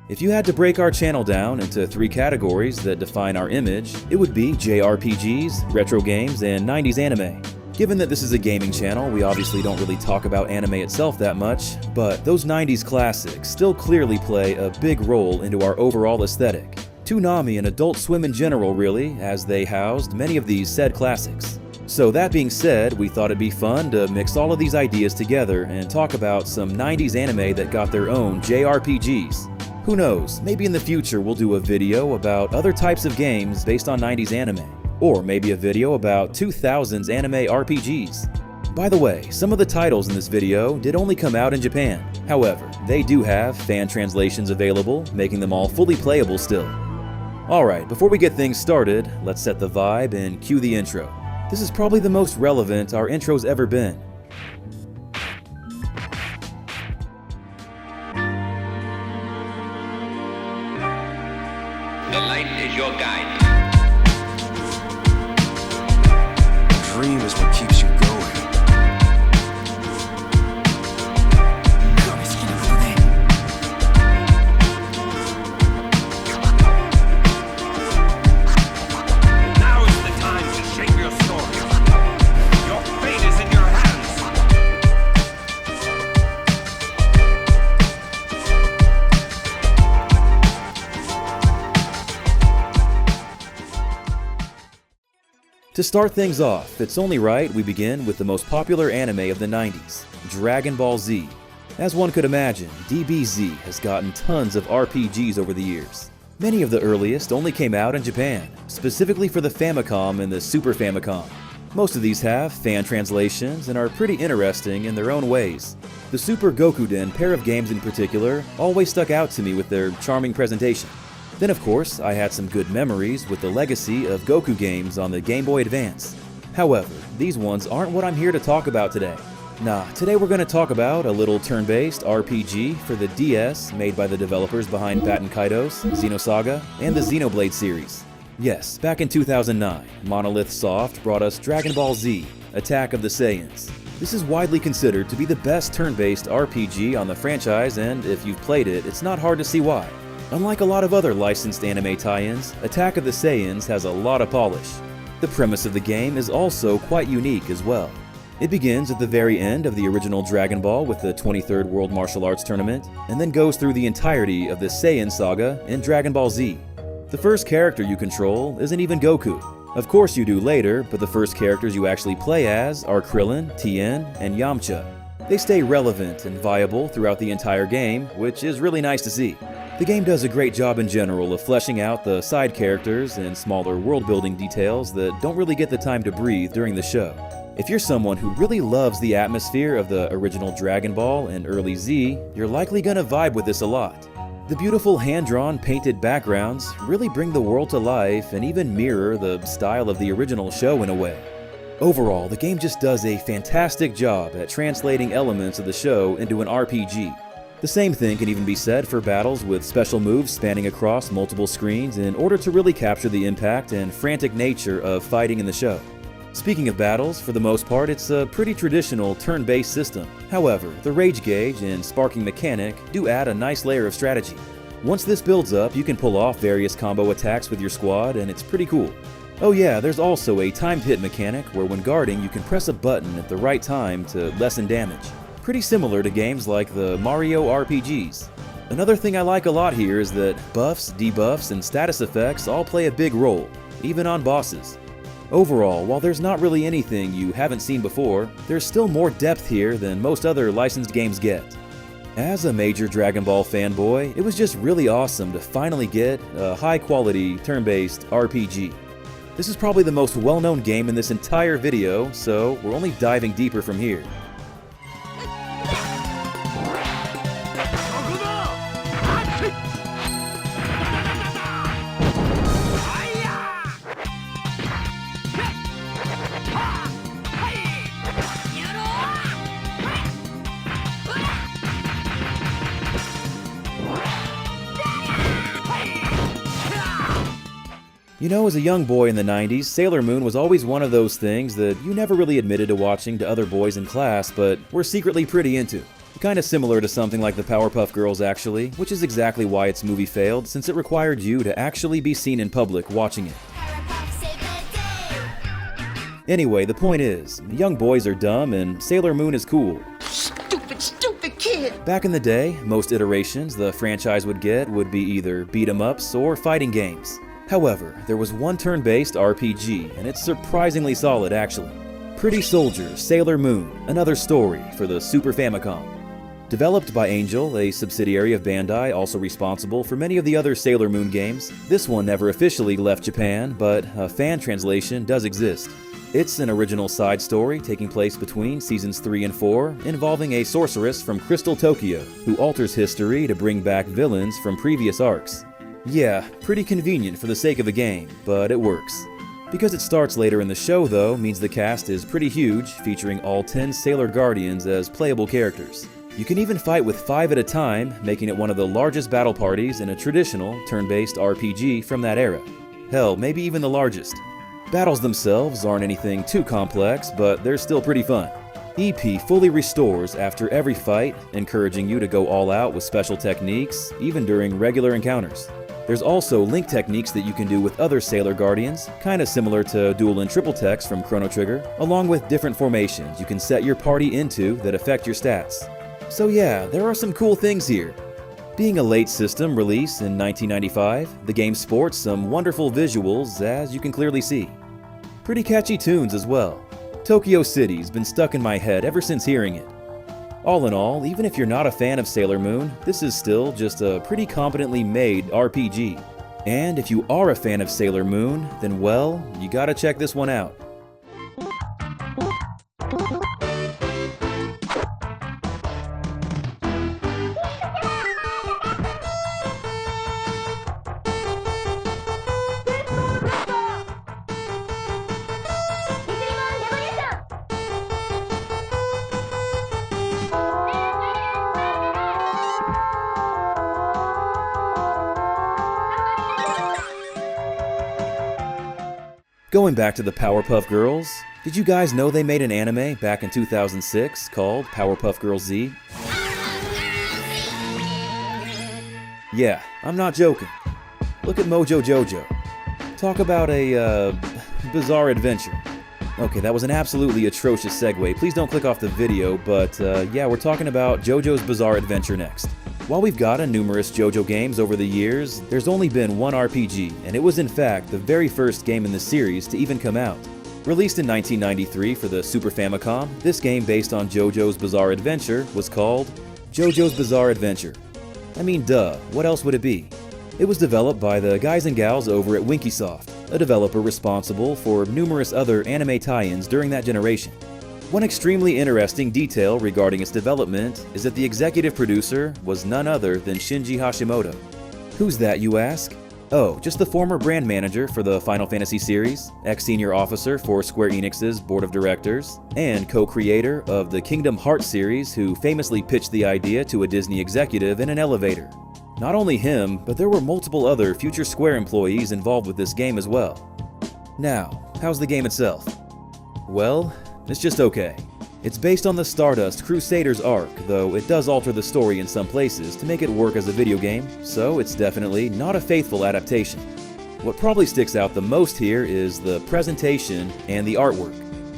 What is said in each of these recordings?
If you had to break our channel down into 3 categories that define our image, it would be JRPGs, retro games, and 90s anime. Given that this is a gaming channel, we obviously don't really talk about anime itself that much, but those 90s classics still clearly play a big role into our overall aesthetic. Toonami and Adult Swim in general really, as they housed many of these said classics. So that being said, we thought it'd be fun to mix all of these ideas together and talk about some 90s anime that got their own JRPGs. Who knows, maybe in the future we'll do a video about other types of games based on 90s anime, or maybe a video about 2000s anime RPGs. By the way, some of the titles in this video did only come out in Japan. However, they do have fan translations available, making them all fully playable still. Alright, before we get things started, let's set the vibe and cue the intro. This is probably the most relevant our intro's ever been. The light is your guide. Dream is what keeps you going. Now is the time to shape your story. Your fate is in your hands. To start things off, it's only right we begin with the most popular anime of the 90s, Dragon Ball Z. As one could imagine, DBZ has gotten tons of RPGs over the years. Many of the earliest only came out in Japan, specifically for the Famicom and the Super Famicom. Most of these have fan translations and are pretty interesting in their own ways. The Super Gokuden pair of games in particular always stuck out to me with their charming presentation. Then of course, I had some good memories with the legacy of Goku games on the Game Boy Advance. However, these ones aren't what I'm here to talk about today. Nah, today we're going to talk about a little turn-based RPG for the DS made by the developers behind Baten Kaitos, Xenosaga, and the Xenoblade series. Yes, back in 2009, Monolith Soft brought us Dragon Ball Z, Attack of the Saiyans. This is widely considered to be the best turn-based RPG on the franchise, and if you've played it, it's not hard to see why. Unlike a lot of other licensed anime tie-ins, Attack of the Saiyans has a lot of polish. The premise of the game is also quite unique as well. It begins at the very end of the original Dragon Ball with the 23rd World Martial Arts Tournament, and then goes through the entirety of the Saiyan saga in Dragon Ball Z. The first character you control isn't even Goku. Of course you do later, but the first characters you actually play as are Krillin, Tien, and Yamcha. They stay relevant and viable throughout the entire game, which is really nice to see. The game does a great job in general of fleshing out the side characters and smaller world-building details that don't really get the time to breathe during the show. If you're someone who really loves the atmosphere of the original Dragon Ball and early Z, you're likely gonna vibe with this a lot. The beautiful hand-drawn painted backgrounds really bring the world to life and even mirror the style of the original show in a way. Overall, the game just does a fantastic job at translating elements of the show into an RPG. The same thing can even be said for battles with special moves spanning across multiple screens in order to really capture the impact and frantic nature of fighting in the show. Speaking of battles, for the most part it's a pretty traditional turn-based system. However, the rage gauge and sparking mechanic do add a nice layer of strategy. Once this builds up, you can pull off various combo attacks with your squad, and it's pretty cool. Oh yeah, there's also a timed hit mechanic where when guarding you can press a button at the right time to lessen damage. Pretty similar to games like the Mario RPGs. Another thing I like a lot here is that buffs, debuffs, and status effects all play a big role, even on bosses. Overall, while there's not really anything you haven't seen before, there's still more depth here than most other licensed games get. As a major Dragon Ball fanboy, it was just really awesome to finally get a high-quality, turn-based RPG. This is probably the most well-known game in this entire video, so we're only diving deeper from here. You know, as a young boy in the 90s, Sailor Moon was always one of those things that you never really admitted to watching to other boys in class, but were secretly pretty into. Kinda similar to something like the Powerpuff Girls actually, which is exactly why its movie failed, since it required you to actually be seen in public watching it. Anyway, the point is, young boys are dumb and Sailor Moon is cool. Stupid kid! Back in the day, most iterations the franchise would get would be either beat-em-ups or fighting games. However, there was one turn-based RPG, and it's surprisingly solid actually. Pretty Soldier Sailor Moon, another story for the Super Famicom. Developed by Angel, a subsidiary of Bandai also responsible for many of the other Sailor Moon games, this one never officially left Japan, but a fan translation does exist. It's an original side story taking place between seasons 3 and 4, involving a sorceress from Crystal Tokyo who alters history to bring back villains from previous arcs. Yeah, pretty convenient for the sake of a game, but it works. Because it starts later in the show though, means the cast is pretty huge, featuring all 10 Sailor Guardians as playable characters. You can even fight with 5 at a time, making it one of the largest battle parties in a traditional, turn-based RPG from that era. Hell, maybe even the largest. Battles themselves aren't anything too complex, but they're still pretty fun. EP fully restores after every fight, encouraging you to go all out with special techniques, even during regular encounters. There's also link techniques that you can do with other Sailor Guardians, kinda similar to dual and triple techs from Chrono Trigger, along with different formations you can set your party into that affect your stats. So yeah, there are some cool things here. Being a late system release in 1995, the game sports some wonderful visuals, as you can clearly see. Pretty catchy tunes as well. Tokyo City's been stuck in my head ever since hearing it. All in all, even if you're not a fan of Sailor Moon, this is still just a pretty competently made RPG. And if you are a fan of Sailor Moon, then well, you gotta check this one out. Going back to the Powerpuff Girls, did you guys know they made an anime back in 2006 called Powerpuff Girls Z? Yeah, I'm not joking. Look at Mojo Jojo. Talk about a, bizarre adventure. Okay, that was an absolutely atrocious segue. Please don't click off the video, but yeah, we're talking about JoJo's Bizarre Adventure next. While we've gotten numerous JoJo games over the years, there's only been one RPG, and it was in fact the very first game in the series to even come out. Released in 1993 for the Super Famicom, this game based on JoJo's Bizarre Adventure was called JoJo's Bizarre Adventure. I mean, duh, what else would it be? It was developed by the guys and gals over at Winkysoft, a developer responsible for numerous other anime tie-ins during that generation. One extremely interesting detail regarding its development is that the executive producer was none other than Shinji Hashimoto. Who's that, you ask? Oh, just the former brand manager for the Final Fantasy series, ex-senior officer for Square Enix's board of directors, and co-creator of the Kingdom Hearts series who famously pitched the idea to a Disney executive in an elevator. Not only him, but there were multiple other future Square employees involved with this game as well. Now, how's the game itself? Well, it's just okay. It's based on the Stardust Crusaders arc, though it does alter the story in some places to make it work as a video game, so it's definitely not a faithful adaptation. What probably sticks out the most here is the presentation and the artwork.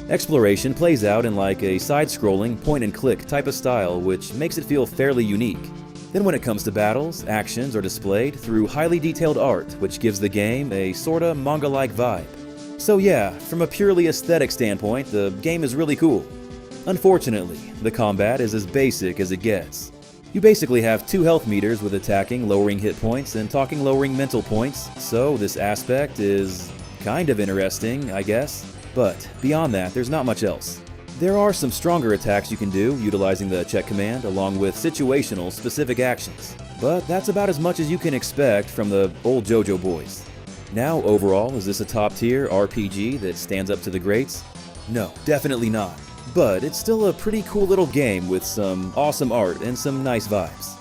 Exploration plays out in like a side-scrolling point-and-click type of style, which makes it feel fairly unique. Then when it comes to battles, actions are displayed through highly detailed art, which gives the game a sorta manga-like vibe. So yeah, from a purely aesthetic standpoint, the game is really cool. Unfortunately, the combat is as basic as it gets. You basically have 2 health meters with attacking lowering hit points and talking lowering mental points, so this aspect is kind of interesting, I guess. But beyond that, there's not much else. There are some stronger attacks you can do utilizing the check command along with situational specific actions, but that's about as much as you can expect from the old JoJo boys. Now, overall, is this a top-tier RPG that stands up to the greats? No, definitely not. But it's still a pretty cool little game with some awesome art and some nice vibes.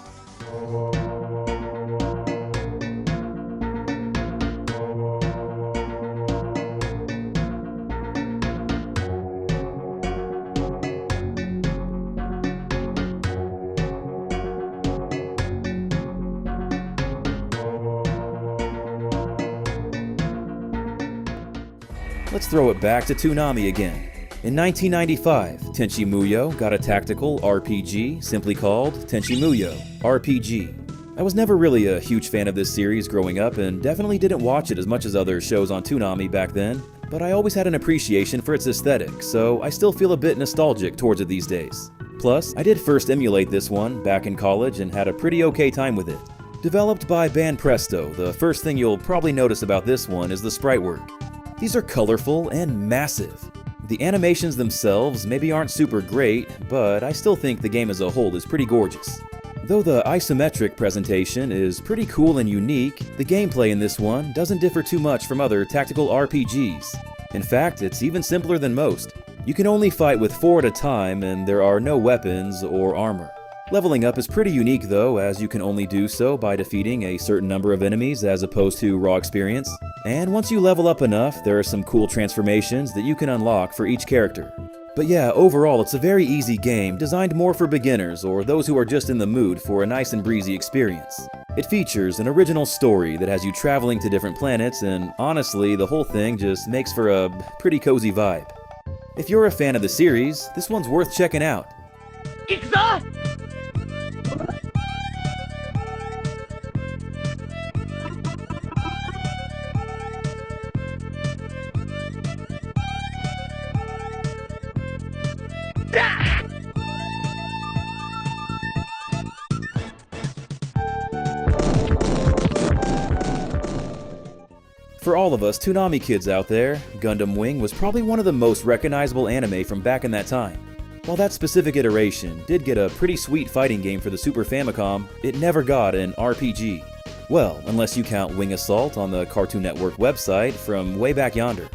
let's throw it back to Toonami again. In 1995, Tenchi Muyo got a tactical RPG simply called Tenchi Muyo RPG. I was never really a huge fan of this series growing up and definitely didn't watch it as much as other shows on Toonami back then, but I always had an appreciation for its aesthetic, so I still feel a bit nostalgic towards it these days. Plus, I did first emulate this one back in college and had a pretty okay time with it. Developed by Ban Presto, the first thing you'll probably notice about this one is the sprite work. These are colorful and massive. The animations themselves maybe aren't super great, but I still think the game as a whole is pretty gorgeous. Though the isometric presentation is pretty cool and unique, the gameplay in this one doesn't differ too much from other tactical RPGs. In fact, it's even simpler than most. You can only fight with 4 at a time, and there are no weapons or armor. Leveling up is pretty unique though, as you can only do so by defeating a certain number of enemies as opposed to raw experience. And once you level up enough, there are some cool transformations that you can unlock for each character. But yeah, overall it's a very easy game, designed more for beginners or those who are just in the mood for a nice and breezy experience. It features an original story that has you traveling to different planets, and honestly, the whole thing just makes for a pretty cozy vibe. If you're a fan of the series, this one's worth checking out. For all of us Toonami kids out there, Gundam Wing was probably one of the most recognizable anime from back in that time. While that specific iteration did get a pretty sweet fighting game for the Super Famicom, it never got an RPG. Well, unless you count Wing Assault on the Cartoon Network website from way back yonder.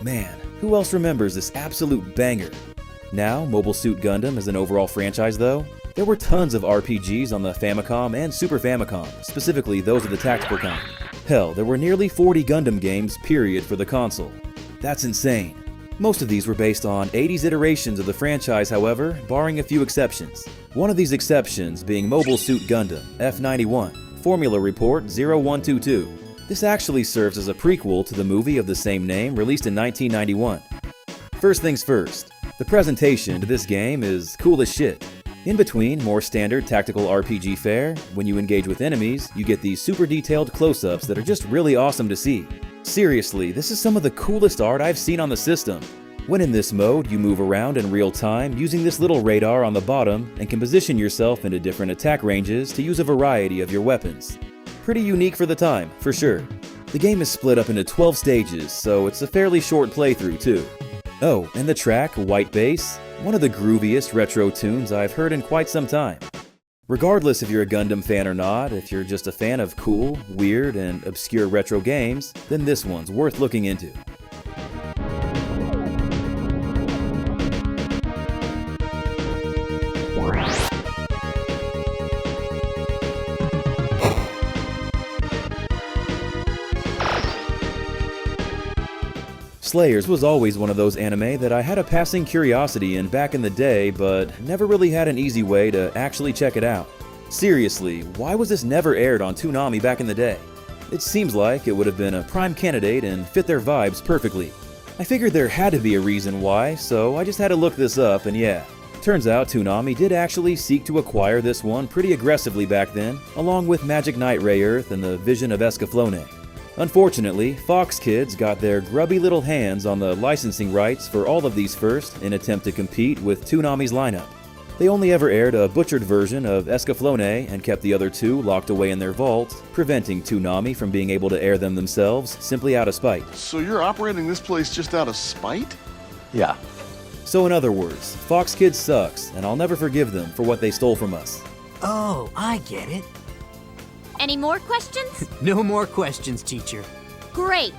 Man, who else remembers this absolute banger? Now, Mobile Suit Gundam is an overall franchise though. There were tons of RPGs on the Famicom and Super Famicom, specifically those of the tactical kind. Hell, there were nearly 40 Gundam games, period, for the console. That's insane. Most of these were based on 80s iterations of the franchise, however, barring a few exceptions. One of these exceptions being Mobile Suit Gundam, F91, Formula Report 0122. This actually serves as a prequel to the movie of the same name released in 1991. First things first, the presentation to this game is cool as shit. In between more standard tactical RPG fare, when you engage with enemies, you get these super detailed close-ups that are just really awesome to see. Seriously, this is some of the coolest art I've seen on the system. When in this mode, you move around in real time using this little radar on the bottom and can position yourself into different attack ranges to use a variety of your weapons. Pretty unique for the time, for sure. The game is split up into 12 stages, so it's a fairly short playthrough too. Oh, and the track, White Bass, one of the grooviest retro tunes I've heard in quite some time. Regardless if you're a Gundam fan or not, if you're just a fan of cool, weird, and obscure retro games, then this one's worth looking into. Slayers was always one of those anime that I had a passing curiosity in back in the day, but never really had an easy way to actually check it out. Seriously, why was this never aired on Toonami back in the day? It seems like it would have been a prime candidate and fit their vibes perfectly. I figured there had to be a reason why, so I just had to look this up, and yeah. Turns out Toonami did actually seek to acquire this one pretty aggressively back then, along with Magic Knight Rayearth and the Vision of Escaflowne. Unfortunately, Fox Kids got their grubby little hands on the licensing rights for all of these first in an attempt to compete with Toonami's lineup. They only ever aired a butchered version of Escaflowne and kept the other two locked away in their vault, preventing Toonami from being able to air them themselves simply out of spite. So you're operating this place just out of spite? Yeah. So in other words, Fox Kids sucks, and I'll never forgive them for what they stole from us. Oh, I get it. Any more questions? No more questions, teacher. Great.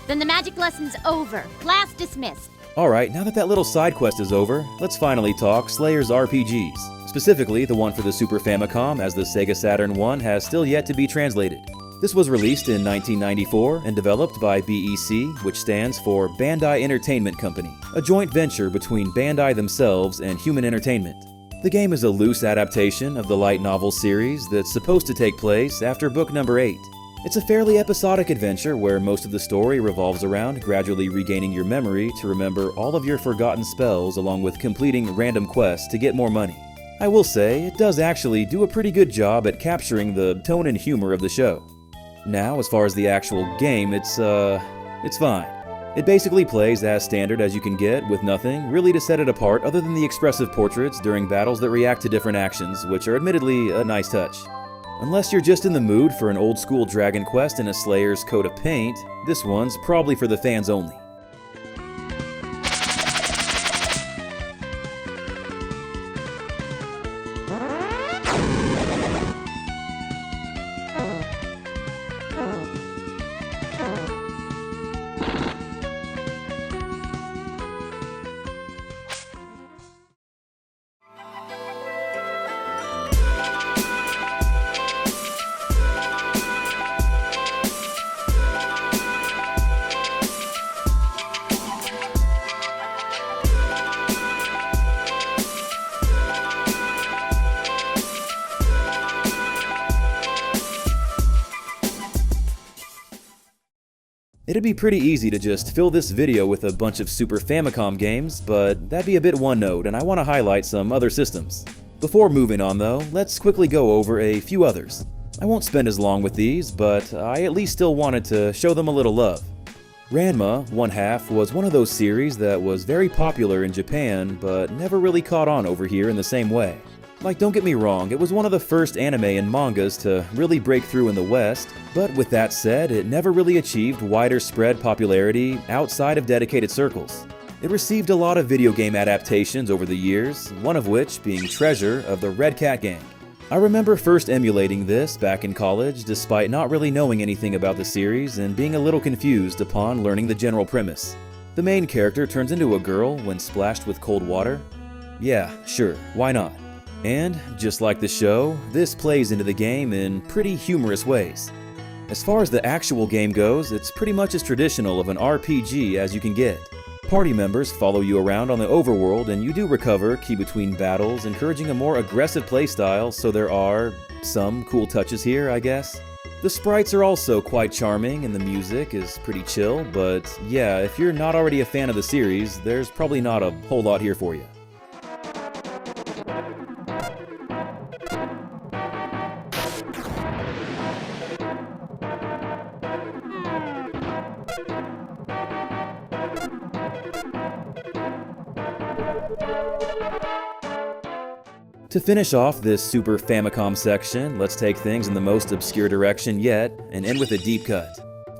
Then the magic lesson's over. Class dismissed. Alright, now that little side quest is over, let's finally talk Slayer's RPGs. Specifically, the one for the Super Famicom, as the Sega Saturn one has still yet to be translated. This was released in 1994 and developed by BEC, which stands for Bandai Entertainment Company, a joint venture between Bandai themselves and Human Entertainment. The game is a loose adaptation of the light novel series that's supposed to take place after book number 8. It's a fairly episodic adventure where most of the story revolves around gradually regaining your memory to remember all of your forgotten spells along with completing random quests to get more money. I will say, it does actually do a pretty good job at capturing the tone and humor of the show. Now, as far as the actual game, it's fine. It basically plays as standard as you can get, with nothing really to set it apart other than the expressive portraits during battles that react to different actions, which are admittedly a nice touch. Unless you're just in the mood for an old school Dragon Quest in a Slayer's coat of paint, this one's probably for the fans only. It'd be pretty easy to just fill this video with a bunch of Super Famicom games, but that'd be a bit one-note, and I want to highlight some other systems. Before moving on though, let's quickly go over a few others. I won't spend as long with these, but I at least still wanted to show them a little love. Ranma 1/2 was one of those series that was very popular in Japan, but never really caught on over here in the same way. Like, don't get me wrong, it was one of the first anime and mangas to really break through in the West, but with that said, it never really achieved wider spread popularity outside of dedicated circles. It received a lot of video game adaptations over the years, one of which being Treasure of the Red Cat Gang. I remember first emulating this back in college despite not really knowing anything about the series and being a little confused upon learning the general premise. The main character turns into a girl when splashed with cold water? Yeah, sure, why not? And, just like the show, this plays into the game in pretty humorous ways. As far as the actual game goes, it's pretty much as traditional of an RPG as you can get. Party members follow you around on the overworld and you do recover key between battles, encouraging a more aggressive playstyle, so there are some cool touches here, I guess. The sprites are also quite charming and the music is pretty chill, but yeah, if you're not already a fan of the series, there's probably not a whole lot here for you. To finish off this Super Famicom section, let's take things in the most obscure direction yet, and end with a deep cut.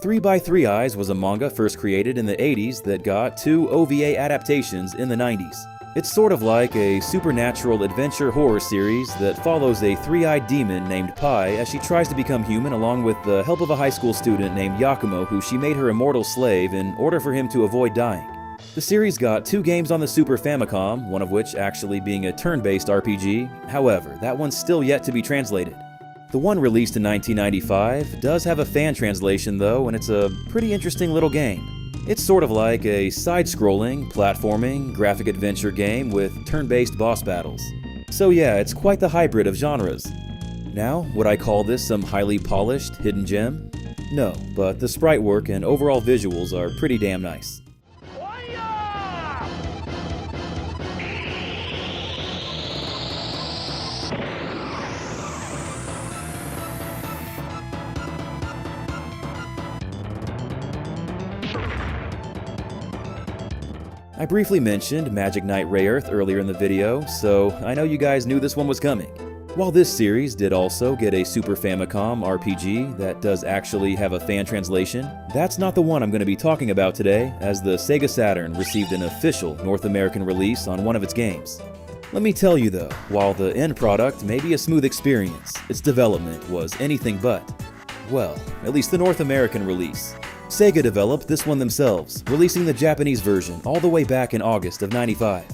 3x3 Eyes was a manga first created in the 80s that got 2 OVA adaptations in the 90s. It's sort of like a supernatural adventure horror series that follows a three-eyed demon named Pai as she tries to become human along with the help of a high school student named Yakumo who she made her immortal slave in order for him to avoid dying. The series got 2 games on the Super Famicom, one of which actually being a turn-based RPG, however, that one's still yet to be translated. The one released in 1995 does have a fan translation though, and it's a pretty interesting little game. It's sort of like a side-scrolling, platforming, graphic adventure game with turn-based boss battles. So yeah, it's quite the hybrid of genres. Now, would I call this some highly polished, hidden gem? No, but the sprite work and overall visuals are pretty damn nice. I briefly mentioned Magic Knight Rayearth earlier in the video, so I know you guys knew this one was coming. While this series did also get a Super Famicom RPG that does actually have a fan translation, that's not the one I'm going to be talking about today, as the Sega Saturn received an official North American release on one of its games. Let me tell you though, while the end product may be a smooth experience, its development was anything but. Well, at least the North American release. Sega developed this one themselves, releasing the Japanese version all the way back in August of '95.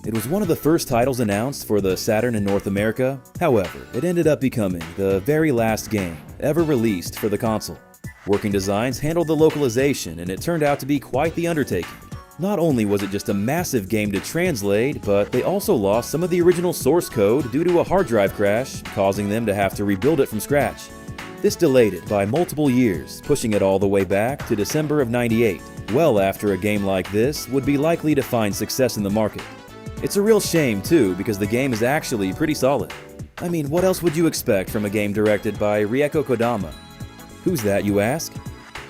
It was one of the first titles announced for the Saturn in North America, however, it ended up becoming the very last game ever released for the console. Working Designs handled the localization and it turned out to be quite the undertaking. Not only was it just a massive game to translate, but they also lost some of the original source code due to a hard drive crash, causing them to have to rebuild it from scratch. This delayed it by multiple years, pushing it all the way back to December of '98, well after a game like this would be likely to find success in the market. It's a real shame too, because the game is actually pretty solid. I mean, what else would you expect from a game directed by Rieko Kodama? Who's that, you ask?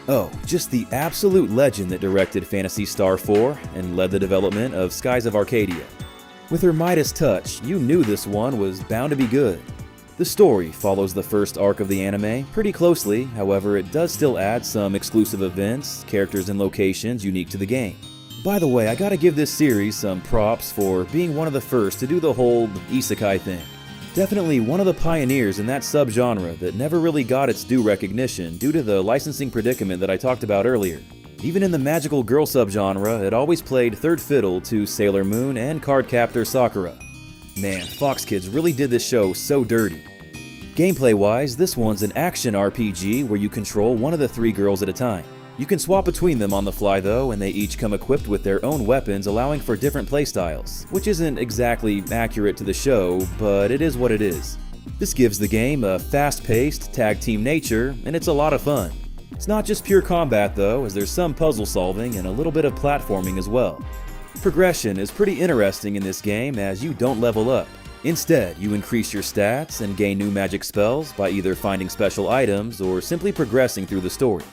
Oh, just the absolute legend that directed Phantasy Star 4 and led the development of Skies of Arcadia. With her Midas touch, you knew this one was bound to be good. The story follows the first arc of the anime pretty closely, however it does still add some exclusive events, characters and locations unique to the game. By the way, I gotta give this series some props for being one of the first to do the whole Isekai thing. Definitely one of the pioneers in that subgenre that never really got its due recognition due to the licensing predicament that I talked about earlier. Even in the magical girl subgenre, it always played third fiddle to Sailor Moon and Cardcaptor Sakura. Man, Fox Kids really did this show so dirty. Gameplay-wise, this one's an action RPG where you control one of the three girls at a time. You can swap between them on the fly though, and they each come equipped with their own weapons, allowing for different playstyles, which isn't exactly accurate to the show, but it is what it is. This gives the game a fast-paced, tag-team nature, and it's a lot of fun. It's not just pure combat though, as there's some puzzle solving and a little bit of platforming as well. Progression is pretty interesting in this game as you don't level up. Instead, you increase your stats and gain new magic spells by either finding special items or simply progressing through the story.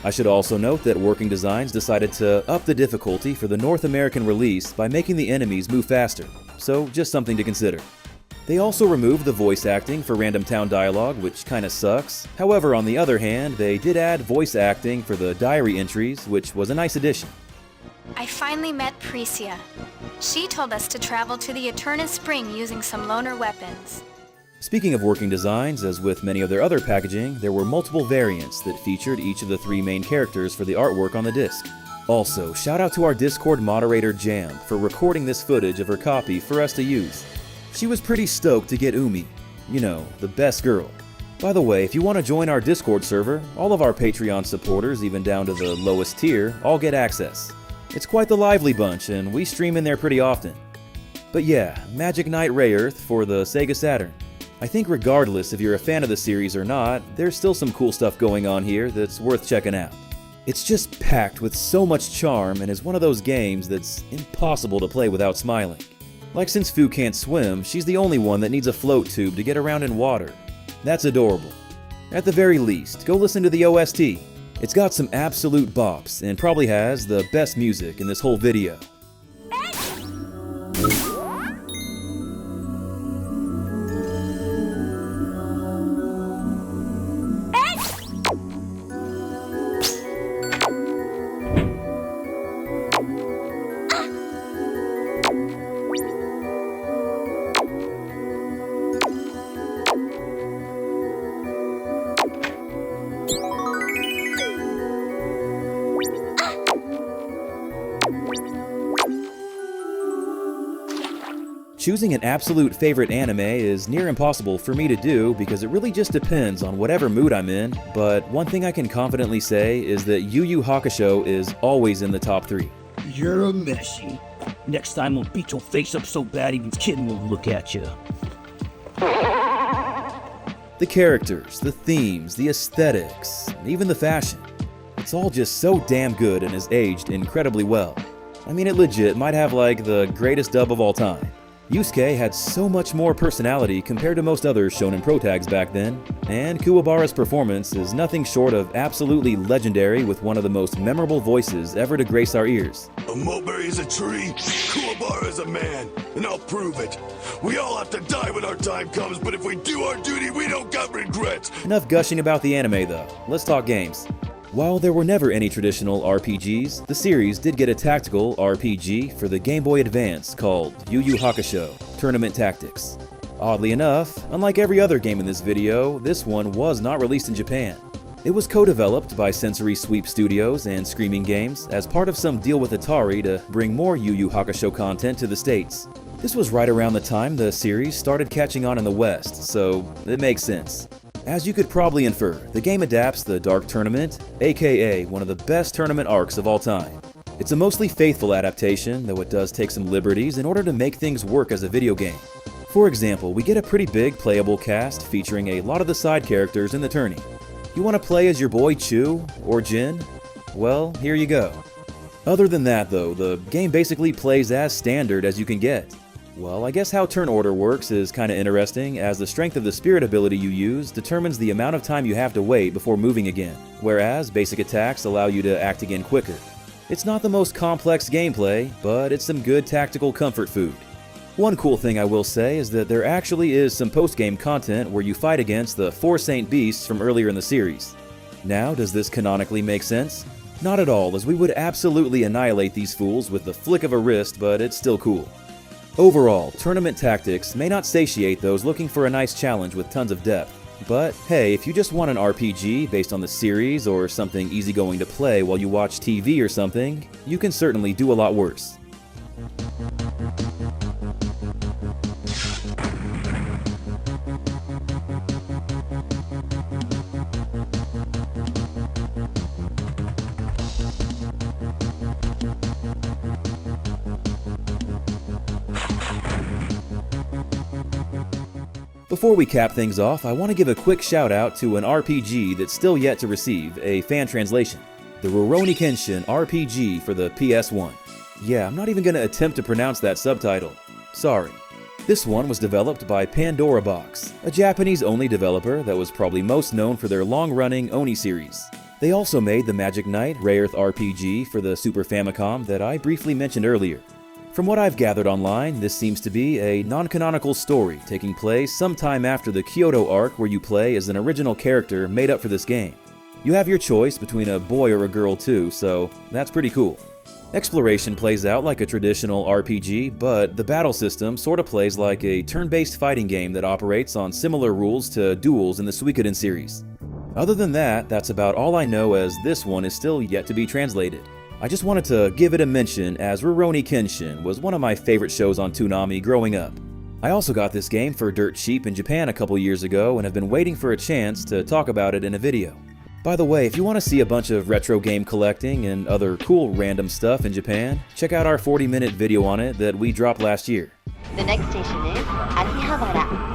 I should also note that Working Designs decided to up the difficulty for the North American release by making the enemies move faster, so just something to consider. They also removed the voice acting for random town dialogue, which kinda sucks. However, on the other hand, they did add voice acting for the diary entries, which was a nice addition. I finally met Precia. She told us to travel to the Eternal Spring using some loner weapons. Speaking of Working Designs, as with many of their other packaging, there were multiple variants that featured each of the three main characters for the artwork on the disc. Also, shout out to our Discord moderator Jam for recording this footage of her copy for us to use. She was pretty stoked to get Umi, you know, the best girl. By the way, if you want to join our Discord server, all of our Patreon supporters, even down to the lowest tier, all get access. It's quite the lively bunch, and we stream in there pretty often. But yeah, Magic Knight Rayearth for the Sega Saturn. I think regardless if you're a fan of the series or not, there's still some cool stuff going on here that's worth checking out. It's just packed with so much charm and is one of those games that's impossible to play without smiling. Like since Fu can't swim, she's the only one that needs a float tube to get around in water. That's adorable. At the very least, go listen to the OST. It's got some absolute bops and probably has the best music in this whole video. Choosing an absolute favorite anime is near impossible for me to do because it really just depends on whatever mood I'm in, but one thing I can confidently say is that Yu Yu Hakusho is always in the top 3. URAMESHI. Next time I'll beat your face up so bad even kidding will look at you. The characters, the themes, the aesthetics, even the fashion. It's all just so damn good and has aged incredibly well. I mean, it legit might have like the greatest dub of all time. Yusuke had so much more personality compared to most other shonen protags back then, and Kuwabara's performance is nothing short of absolutely legendary with one of the most memorable voices ever to grace our ears. A mulberry is a tree, Kuwabara is a man, and I'll prove it. We all have to die when our time comes, but if we do our duty, we don't got regrets. Enough gushing about the anime though, let's talk games. While there were never any traditional RPGs, the series did get a tactical RPG for the Game Boy Advance called Yu Yu Hakusho Tournament Tactics. Oddly enough, unlike every other game in this video, this one was not released in Japan. It was co-developed by Sensory Sweep Studios and Screaming Games as part of some deal with Atari to bring more Yu Yu Hakusho content to the States. This was right around the time the series started catching on in the West, so it makes sense. As you could probably infer, the game adapts the Dark Tournament, aka one of the best tournament arcs of all time. It's a mostly faithful adaptation, though it does take some liberties in order to make things work as a video game. For example, we get a pretty big playable cast featuring a lot of the side characters in the tourney. You want to play as your boy Chu or Jin? Well, here you go. Other than that though, the game basically plays as standard as you can get. Well, I guess how turn order works is kinda interesting, as the strength of the spirit ability you use determines the amount of time you have to wait before moving again, whereas basic attacks allow you to act again quicker. It's not the most complex gameplay, but it's some good tactical comfort food. One cool thing I will say is that there actually is some post-game content where you fight against the 4 Saint Beasts from earlier in the series. Now, does this canonically make sense? Not at all, as we would absolutely annihilate these fools with the flick of a wrist, but it's still cool. Overall, tournament tactics may not satiate those looking for a nice challenge with tons of depth, but hey, if you just want an RPG based on the series or something easygoing to play while you watch TV or something, you can certainly do a lot worse. Before we cap things off, I want to give a quick shout out to an RPG that's still yet to receive a fan translation. The Rurouni Kenshin RPG for the PS1. Yeah, I'm not even going to attempt to pronounce that subtitle. Sorry. This one was developed by Pandora Box, a Japanese-only developer that was probably most known for their long-running Oni series. They also made the Magic Knight Rayearth RPG for the Super Famicom that I briefly mentioned earlier. From what I've gathered online, this seems to be a non-canonical story taking place sometime after the Kyoto arc where you play as an original character made up for this game. You have your choice between a boy or a girl too, so that's pretty cool. Exploration plays out like a traditional RPG, but the battle system sorta plays like a turn-based fighting game that operates on similar rules to duels in the Suikoden series. Other than that, that's about all I know, as this one is still yet to be translated. I just wanted to give it a mention, as Rurouni Kenshin was one of my favorite shows on Toonami growing up. I also got this game for dirt cheap in Japan a couple years ago and have been waiting for a chance to talk about it in a video. By the way, if you want to see a bunch of retro game collecting and other cool random stuff in Japan, check out our 40-minute video on it that we dropped last year. The next station is Akihabara.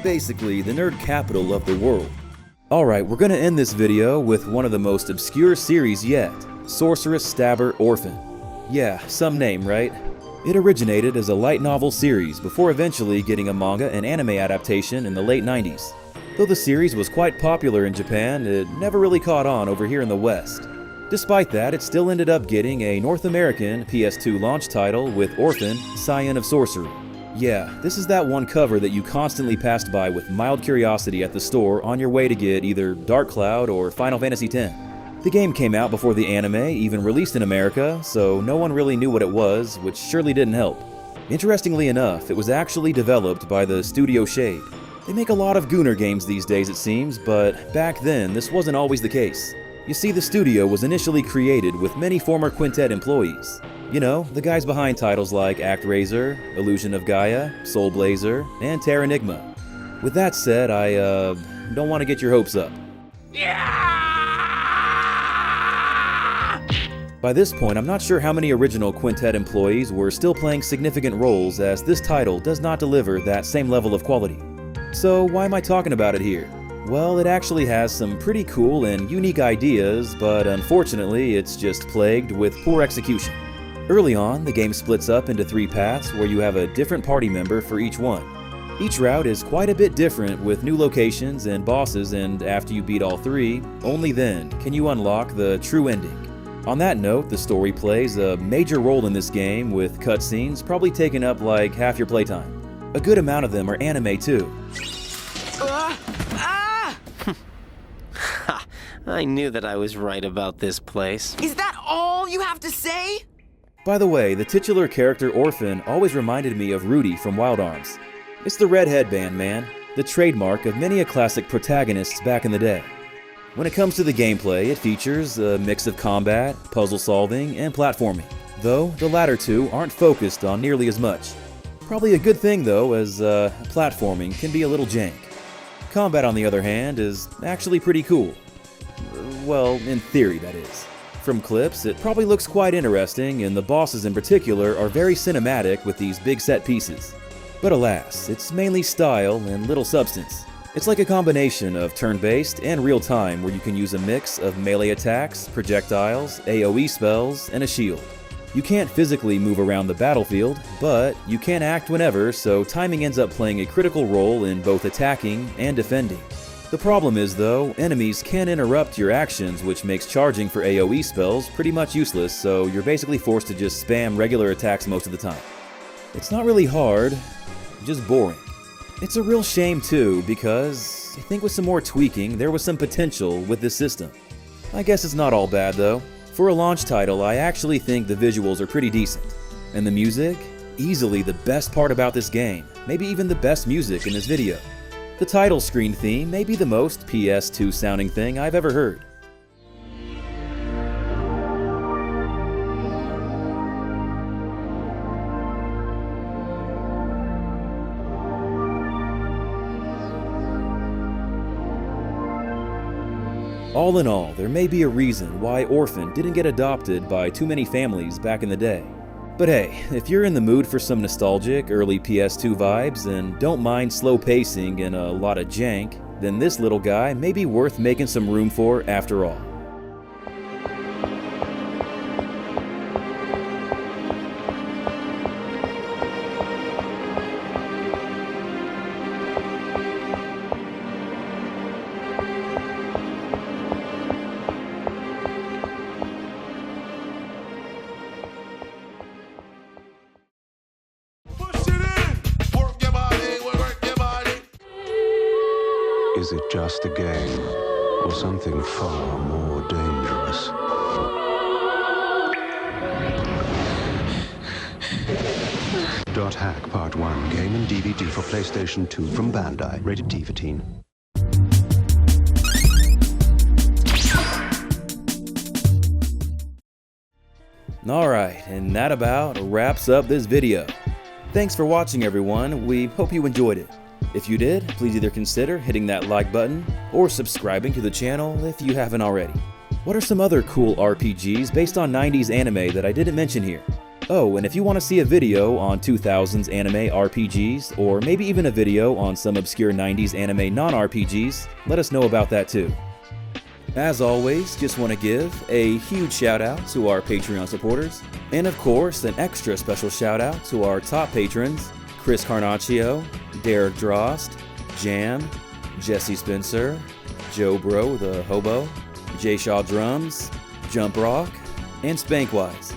Basically, the nerd capital of the world. Alright, we're gonna end this video with one of the most obscure series yet, Sorceress Stabber Orphan. Yeah, some name, right? It originated as a light novel series before eventually getting a manga and anime adaptation in the late 90s. Though the series was quite popular in Japan, it never really caught on over here in the West. Despite that, it still ended up getting a North American PS2 launch title with Orphan, Scion of Sorcery. Yeah, this is that one cover that you constantly passed by with mild curiosity at the store on your way to get either Dark Cloud or Final Fantasy X. The game came out before the anime even released in America, so no one really knew what it was, which surely didn't help. Interestingly enough, it was actually developed by the Studio Shade. They make a lot of Gunnar games these days, it seems, but back then this wasn't always the case. You see, the studio was initially created with many former Quintet employees. You know, the guys behind titles like ActRaiser, Illusion of Gaia, Soul Blazer, and Terranigma. With that said, I don't want to get your hopes up. By this point, I'm not sure how many original Quintet employees were still playing significant roles, as this title does not deliver that same level of quality. So why am I talking about it here? Well, it actually has some pretty cool and unique ideas, but unfortunately it's just plagued with poor execution. Early on, the game splits up into 3 paths where you have a different party member for each one. Each route is quite a bit different with new locations and bosses, and after you beat all 3, only then can you unlock the true ending. On that note, the story plays a major role in this game, with cutscenes probably taking up like half your playtime. A good amount of them are anime too. I knew that I was right about this place. Is that all you have to say? By the way, the titular character Orphan always reminded me of Rudy from Wild Arms. It's the red headband, man, the trademark of many a classic protagonists back in the day. When it comes to the gameplay, it features a mix of combat, puzzle solving, and platforming, though the latter two aren't focused on nearly as much. Probably a good thing though, as platforming can be a little jank. Combat, on the other hand, is actually pretty cool. Well, in theory, that is. From clips, it probably looks quite interesting, and the bosses in particular are very cinematic with these big set pieces. But alas, it's mainly style and little substance. It's like a combination of turn-based and real-time where you can use a mix of melee attacks, projectiles, AoE spells, and a shield. You can't physically move around the battlefield, but you can act whenever, so timing ends up playing a critical role in both attacking and defending. The problem is though, enemies can interrupt your actions, which makes charging for AoE spells pretty much useless, so you're basically forced to just spam regular attacks most of the time. It's not really hard, just boring. It's a real shame too, because I think with some more tweaking, there was some potential with this system. I guess it's not all bad though. For a launch title, I actually think the visuals are pretty decent. And the music? Easily the best part about this game, maybe even the best music in this video. The title screen theme may be the most PS2 sounding thing I've ever heard. All in all, there may be a reason why Orphan didn't get adopted by too many families back in the day. But hey, if you're in the mood for some nostalgic early PS2 vibes and don't mind slow pacing and a lot of jank, then this little guy may be worth making some room for after all. Is it just a game, or something far more dangerous? .hack Part 1, game and DVD for PlayStation 2 from Bandai, rated T for teen. Alright, and that about wraps up this video. Thanks for watching everyone, we hope you enjoyed it. If you did, please either consider hitting that like button or subscribing to the channel if you haven't already. What are some other cool RPGs based on 90s anime that I didn't mention here? Oh, and if you want to see a video on 2000s anime RPGs, or maybe even a video on some obscure 90s anime non-RPGs, let us know about that too. As always, just want to give a huge shout out to our Patreon supporters, and of course an extra special shout out to our top patrons, Chris Carnaccio, Derek Drost, Jam, Jesse Spencer, Joe Bro the Hobo, Jay Shaw Drums, Jump Rock, and Spankwise.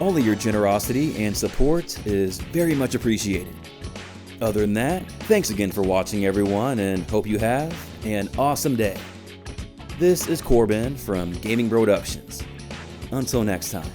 All of your generosity and support is very much appreciated. Other than that, thanks again for watching everyone, and hope you have an awesome day. This is Corbin from Gaming Productions. Until next time.